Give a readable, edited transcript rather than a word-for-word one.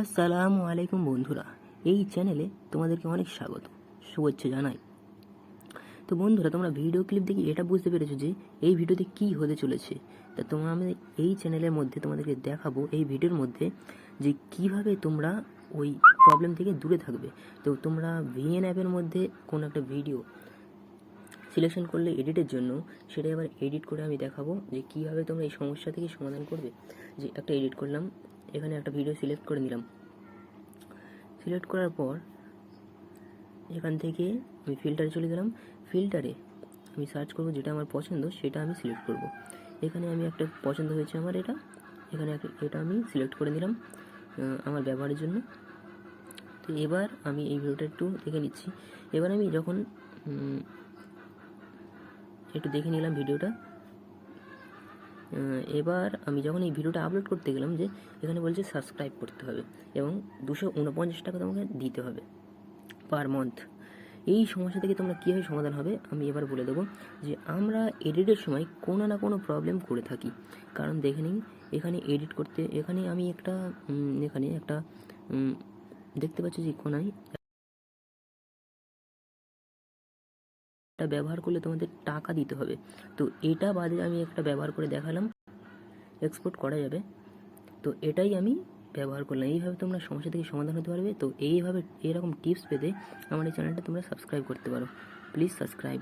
আসসালামু আলাইকুম বন্ধুরা, এই চ্যানেলে তোমাদেরকে অনেক স্বাগত, শুভেচ্ছা জানাই। তো বন্ধুরা, তোমরা ভিডিও ক্লিপ দেখে এটা বুঝতে পেরেছো যে এই ভিডিওতে কি হতে চলেছে। তা তোমরা আমি এই চ্যানেলের মধ্যে তোমাদেরকে দেখাবো, এই ভিডিওর মধ্যে, যে কিভাবে তোমরা ওই প্রবলেম থেকে দূরে থাকবে। তো তোমরা ভিএন অ্যাপের মধ্যে কোনো একটা ভিডিও সিলেকশন করলে এডিটের জন্য, সেটা এবার এডিট করে আমি দেখাবো যে কীভাবে তোমরা এই সমস্যা থেকে সমাধান করবে। যে একটা এডিট করলাম, এখানে একটা ভিডিও সিলেক্ট করে নিলাম। সিলেক্ট করার পর এখান থেকে আমি ফিল্টারে চলে গেলাম। ফিল্টারে আমি সার্চ করব, যেটা আমার পছন্দ সেটা আমি সিলেক্ট করব। এখানে আমি একটা পছন্দ হয়েছে আমার এটা, এখানে এটা আমি সিলেক্ট করে নিলাম আমার ব্যবহারের জন্য। তো এবার আমি এই ভিডিওটা একটু দেখে নিচ্ছি। এবার আমি যখন একটু দেখে নিলাম ভিডিওটা, এবার আমি যখন এই ভিডিওটা আপলোড করতে গেলাম, যে এখানে বলছে সাবস্ক্রাইব করতে হবে এবং 249 টাকা তোমাকে দিতে হবে পার মান্থ। এই সমস্যা থেকে তোমরা কীভাবে সমাধান হবে আমি এবার বলে দেবো। যে আমরা এডিটের সময় কোনো না কোনো প্রবলেম করে থাকি। কারণ দেখে নিন, এখানে এডিট করতে, এখানে আমি একটা দেখতে পাচ্ছি যে কোনায় এটা ব্যবহার করলে তোমাদের টাকা দিতে হবে। তো এটা বাদে আমি একটা ব্যবহার করে দেখালাম, এক্সপোর্ট করা যাবে। তো এটাই আমি ব্যবহার করলাম। এইভাবে তোমরা সমস্যা থেকে সমাধান হতে পারবে। তো এইভাবে এরকম টিপস পেতে আমার এই চ্যানেলটা তোমরা সাবস্ক্রাইব করতে পারো। Please subscribe.